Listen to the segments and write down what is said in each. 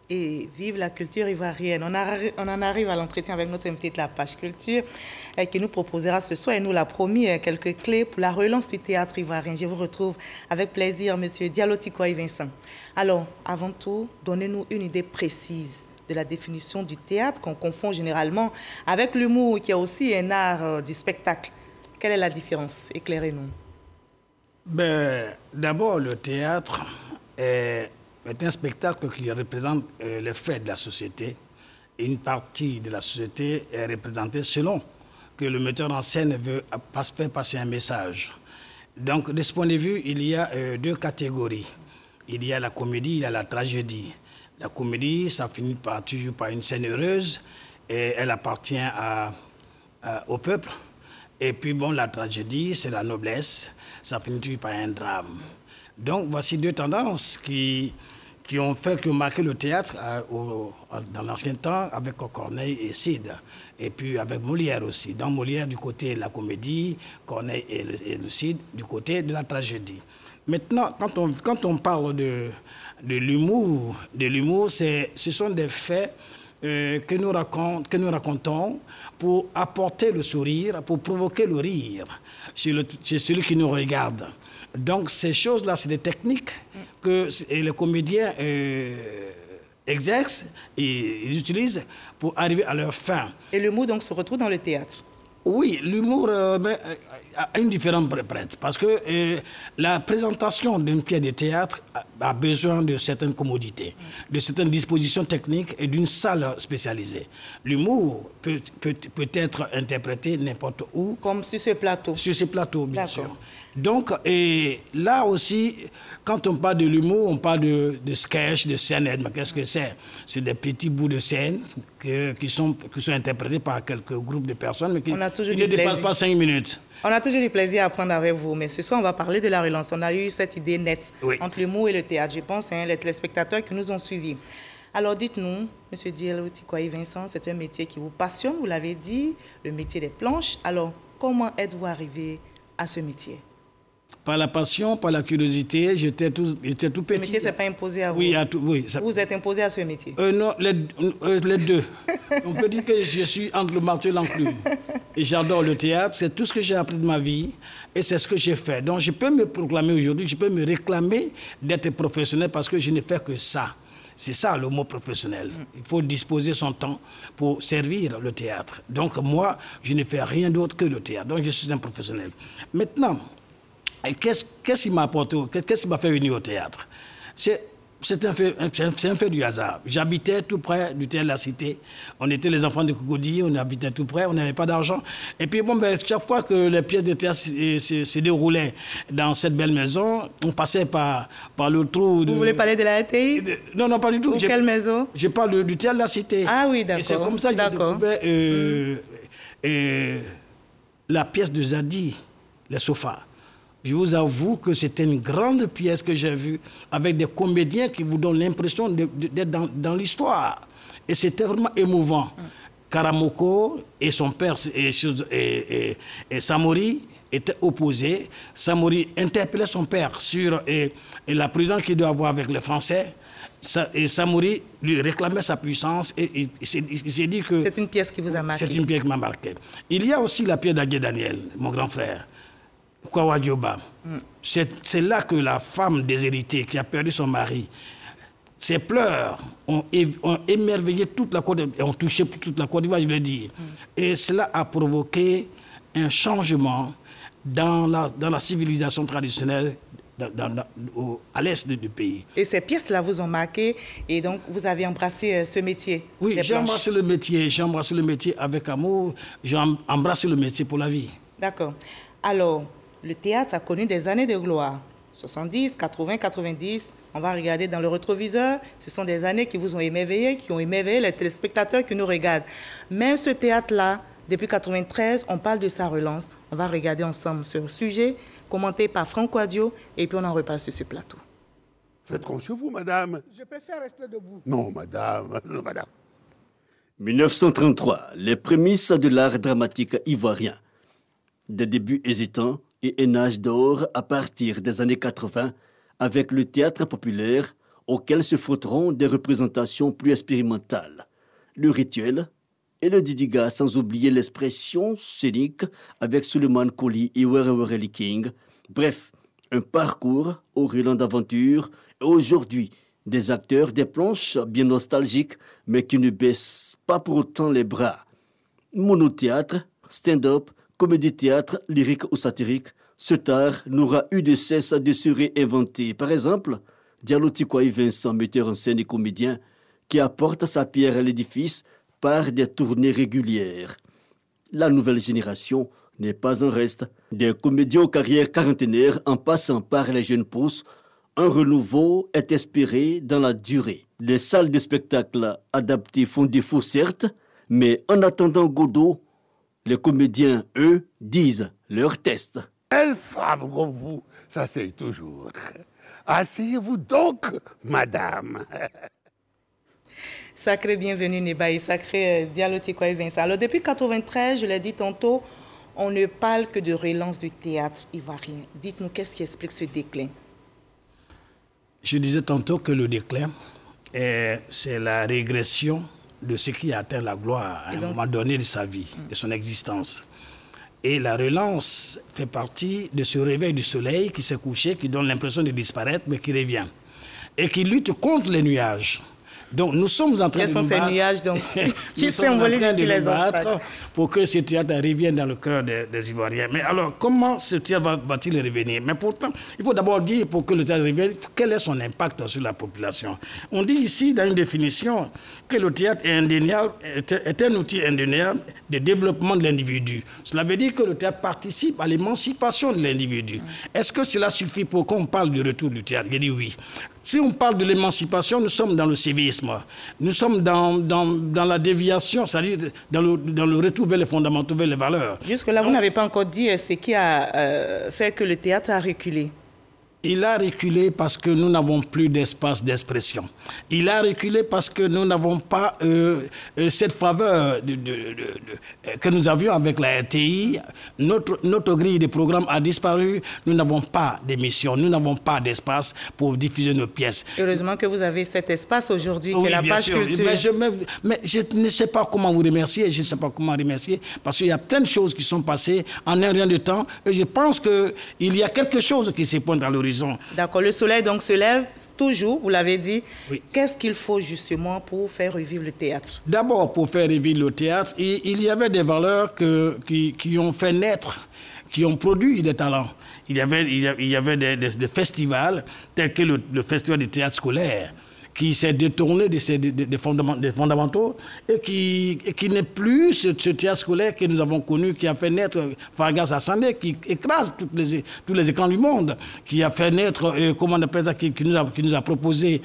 Et vive la culture ivoirienne. On en arrive à l'entretien avec notre invité de la page culture qui nous proposera ce soir, et nous l'a promis, quelques clés pour la relance du théâtre ivoirien. Je vous retrouve avec plaisir, Monsieur Diallo Tikwaye Vincent. Alors, avant tout, donnez-nous une idée précise de la définition du théâtre qu'on confond généralement avec l'humour, qui est aussi un art du spectacle. Quelle est la différence? Éclairez-nous. D'abord, le théâtre est un spectacle qui représente les faits de la société. Et une partie de la société est représentée selon que le metteur en scène veut faire passer un message. Donc, de ce point de vue, il y a deux catégories. Il y a la comédie, il y a la tragédie. La comédie, ça finit toujours par une scène heureuse et elle appartient au peuple. Et puis, bon, la tragédie, c'est la noblesse. Ça finit toujours par un drame. Donc, voici deux tendances qui ont marqué le théâtre dans l'ancien temps avec Corneille et Cide. Et puis avec Molière aussi. Donc Molière du côté de la comédie, Corneille et le Cide du côté de la tragédie. Maintenant, quand on parle de l'humour, ce sont des faits que nous racontons pour apporter le sourire, pour provoquer le rire chez celui qui nous regarde. Donc ces choses-là, c'est des techniques que les comédiens exercent et ils utilisent pour arriver à leur fin. Et l'humour donc se retrouve dans le théâtre? Oui, l'humour a une différence prête parce que la présentation d'une pièce de théâtre a besoin de certaines commodités, de certaines dispositions techniques et d'une salle spécialisée. L'humour peut être interprété n'importe où. Comme sur ce plateau? Sur ce plateau, bien sûr. Donc, là aussi, quand on parle de l'humour, on parle de sketch, de scène. Qu'est-ce que c'est? C'est des petits bouts de scène qui sont interprétés par quelques groupes de personnes, mais qui ne dépassent pas 5 minutes. On a toujours du plaisir à apprendre avec vous, mais ce soir, on va parler de la relance. On a eu cette idée nette entre l'humour et le théâtre, je pense, les téléspectateurs qui nous ont suivis. Alors, dites-nous, M. Diallo Tikwaye Vincent, c'est un métier qui vous passionne, vous l'avez dit, le métier des planches. Alors, comment êtes-vous arrivé à ce métier? Par la passion, par la curiosité, j'étais tout petit. Ce métier, ce n'est pas imposé à vous? Oui. Vous êtes imposé à ce métier? Non, les deux. On peut dire que je suis entre le marteau et l'enclume. Et j'adore le théâtre, c'est tout ce que j'ai appris de ma vie et c'est ce que j'ai fait. Donc je peux me proclamer aujourd'hui, je peux me réclamer d'être professionnel parce que je ne fais que ça. C'est ça le mot professionnel. Il faut disposer son temps pour servir le théâtre. Donc moi, je ne fais rien d'autre que le théâtre. Donc je suis un professionnel. Maintenant, qu'est-ce qui m'a apporté, qu'est-ce qui m'a fait venir au théâtre? C'est un fait du hasard. J'habitais tout près du théâtre de la Cité. On était les enfants de Cocody, on habitait tout près, on n'avait pas d'argent. Et puis chaque fois que les pièces de théâtre se déroulaient dans cette belle maison, on passait par le trou. Vous voulez parler de la RTI? Non, pas du tout. Ou quelle maison? Je parle du théâtre de la Cité. Ah oui, d'accord. Et c'est comme ça que j'ai découvert la pièce de Zadi, les sofas. Je vous avoue que c'était une grande pièce que j'ai vue avec des comédiens qui vous donnent l'impression d'être dans l'histoire. Et c'était vraiment émouvant. Karamoko et son père et Samori étaient opposés. Samori interpellait son père sur la prudence qu'il doit avoir avec les Français. Et Samori lui réclamait sa puissance et il s'est dit que... C'est une pièce qui vous a marqué. C'est une pièce qui m'a marqué. Il y a aussi la pièce d'Agué Daniel, mon grand frère. Kwawa Dioba. C'est là que la femme déshéritée qui a perdu son mari, ses pleurs ont émerveillé toute la Côte d'Ivoire, ont touché toute la Côte d'Ivoire, je veux dire. Et cela a provoqué un changement dans la civilisation traditionnelle à l'est du pays. Et ces pièces-là vous ont marqué et donc vous avez embrassé ce métier? Oui, j'ai embrassé le métier avec amour, j'ai embrassé le métier pour la vie. D'accord. Alors, le théâtre a connu des années de gloire. 70, 80, 90, on va regarder dans le rétroviseur. Ce sont des années qui vous ont émerveillé, qui ont émerveillé les téléspectateurs qui nous regardent. Mais ce théâtre-là, depuis 93, on parle de sa relance. On va regarder ensemble ce sujet, commenté par Franck Wadio, et puis on en reparle sur ce plateau. Faites comme chez vous, madame. Je préfère rester debout. Non, madame. Non, madame. 1933, les prémices de l'art dramatique ivoirien. Des débuts hésitants et un âge d'or à partir des années 80 avec le théâtre populaire auxquels se frotteront des représentations plus expérimentales. Le rituel et le didiga, sans oublier l'expression scénique avec Suleiman Koli et Were King. Bref, un parcours au riant d'aventure et aujourd'hui des acteurs des planches bien nostalgiques mais qui ne baissent pas pour autant les bras. Monothéâtre, stand-up, comédie-théâtre, lyrique ou satirique, cet art n'aura eu de cesse de se réinventer. Par exemple, Diallo Tikwaye Vincent, metteur en scène et comédien, qui apporte sa pierre à l'édifice par des tournées régulières. La nouvelle génération n'est pas en reste. Des comédiens aux carrières quarantenaires en passant par les jeunes pousses, un renouveau est espéré dans la durée. Les salles de spectacle adaptées font défaut certes, mais en attendant Godot, les comédiens, eux, disent leur test. Quelle femme comme vous s'asseye toujours. Asseyez-vous donc, madame. Sacré bienvenue Nebaï, sacré Diallo Tikwaye Vincent. Alors depuis 1993, je l'ai dit tantôt, on ne parle que de relance du théâtre ivoirien. Dites-nous, qu'est-ce qui explique ce déclin? Je disais tantôt que le déclin, c'est la régression de ce qui a atteint la gloire à un moment donné de sa vie, de son existence. Et la relance fait partie de ce réveil du soleil qui s'est couché, qui donne l'impression de disparaître, mais qui revient. Et qui lutte contre les nuages. Donc nous sommes en train de nous battre. Nuages, donc, qui symbolisent les battre pour que ce théâtre revienne dans le cœur des Ivoiriens. Mais alors, comment ce théâtre va-t-il revenir? Mais pourtant, il faut d'abord dire, pour que le théâtre revienne, quel est son impact sur la population. On dit ici, dans une définition, que le théâtre est un outil indéniable de développement de l'individu. Cela veut dire que le théâtre participe à l'émancipation de l'individu. Est-ce que cela suffit pour qu'on parle du retour du théâtre? Je dis oui. Si on parle de l'émancipation, nous sommes dans le civisme. Nous sommes dans la déviation, c'est-à-dire dans le retour vers les fondamentaux, vers les valeurs. Jusque-là, vous n'avez pas encore dit ce qui a fait que le théâtre a reculé. Il a reculé parce que nous n'avons plus d'espace d'expression. Il a reculé parce que nous n'avons pas cette faveur que nous avions avec la RTI. Notre grille de programme a disparu. Nous n'avons pas d'émission, nous n'avons pas d'espace pour diffuser nos pièces. Heureusement que vous avez cet espace aujourd'hui, oui, que la page culture. Mais je ne sais pas comment vous remercier, je ne sais pas comment remercier, parce qu'il y a plein de choses qui sont passées en un rien de temps. Et je pense qu'il y a quelque chose qui se pointe à l'horizon. D'accord, le soleil donc se lève toujours, vous l'avez dit. Oui. Qu'est-ce qu'il faut justement pour faire revivre le théâtre? D'abord, pour faire revivre le théâtre, il y avait des valeurs qui ont fait naître, qui ont produit des talents. Il y avait des festivals tels que le festival du théâtre scolaire, qui s'est détourné des fondamentaux et qui n'est plus ce théâtre scolaire que nous avons connu, qui a fait naître Fargas Assandé, qui écrase tous les écrans du monde, qui a fait naître, comment on appelle ça, qui nous a proposé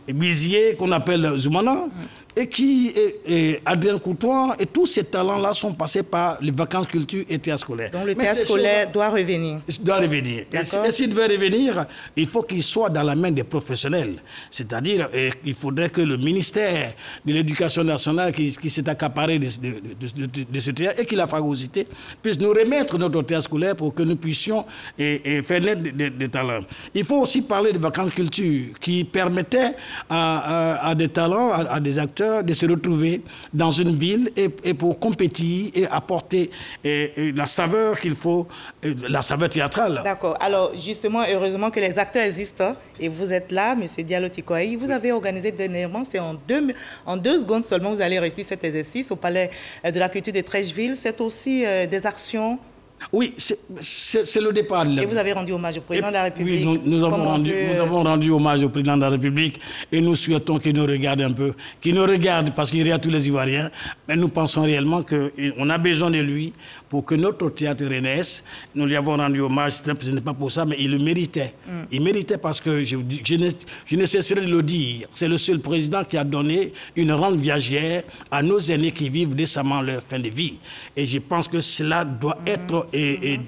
Bizier, qu'on appelle Zoumana, et Adrien Coutoir, et tous ces talents-là sont passés par les vacances culture et théâtre scolaire. Donc le théâtre scolaire doit revenir. Doit revenir. Et s'il devait revenir, il faut qu'il soit dans la main des professionnels. C'est-à-dire, il faudrait que le ministère de l'Éducation nationale, qui s'est accaparé de ce théâtre et qui l'a phagocyté, puisse nous remettre notre théâtre scolaire pour que nous puissions faire naître des talents. Il faut aussi parler de vacances culture qui permettaient à des talents, à des acteurs, de se retrouver dans une ville et pour compétir et apporter la saveur qu'il faut, la saveur théâtrale. D'accord. Alors, justement, heureusement que les acteurs existent et vous êtes là, M. Diallo Tikwaye. Vous avez organisé dernièrement, c'est en 2 secondes seulement, vous allez réussir cet exercice au Palais de la Culture de Trècheville. C'est aussi des actions. Oui, c'est le départ. Et vous avez rendu hommage au président de la République. Oui, nous avons rendu hommage au président de la République et nous souhaitons qu'il nous regarde un peu. Qu'il nous regarde parce qu'il regarde tous les Ivoiriens. Mais nous pensons réellement qu'on a besoin de lui pour que notre théâtre renaisse. Nous lui avons rendu hommage, ce n'est pas pour ça, mais il le méritait. Il méritait parce que je ne cesserai de le dire. C'est le seul président qui a donné une rente viagère à nos aînés qui vivent décemment leur fin de vie. Et je pense que cela doit être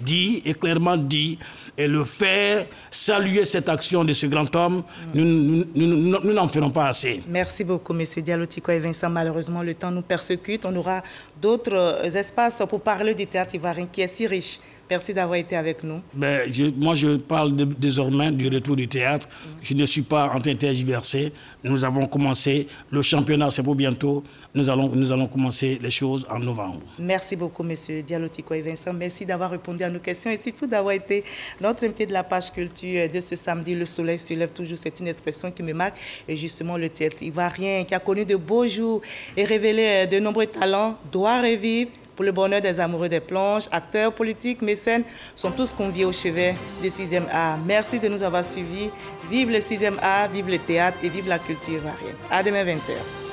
dit, et clairement dit, et le faire, saluer cette action de ce grand homme, nous n'en ferons pas assez. Merci beaucoup, M. Diallo Tikwaye Vincent. Malheureusement, le temps nous persécute. On aura d'autres espaces pour parler du théâtre ivoirien qui est si riche. Merci d'avoir été avec nous. Moi, je parle désormais du retour du théâtre. Je ne suis pas en train de tergiverser. Nous avons commencé. Le championnat, c'est pour bientôt. Nous allons commencer les choses en novembre. Merci beaucoup, M. Diallo Tikoy Vincent. Merci d'avoir répondu à nos questions et surtout d'avoir été notre invité de la page culture de ce samedi. Le soleil se lève toujours. C'est une expression qui me marque. Et justement, le théâtre ivoirien qui a connu de beaux jours et révélé de nombreux talents doit revivre. Pour le bonheur des amoureux des planches, acteurs, politiques, mécènes sont tous conviés au chevet du 6e art. Merci de nous avoir suivis. Vive le 6e art, vive le théâtre et vive la culture ivoirienne. À demain 20h.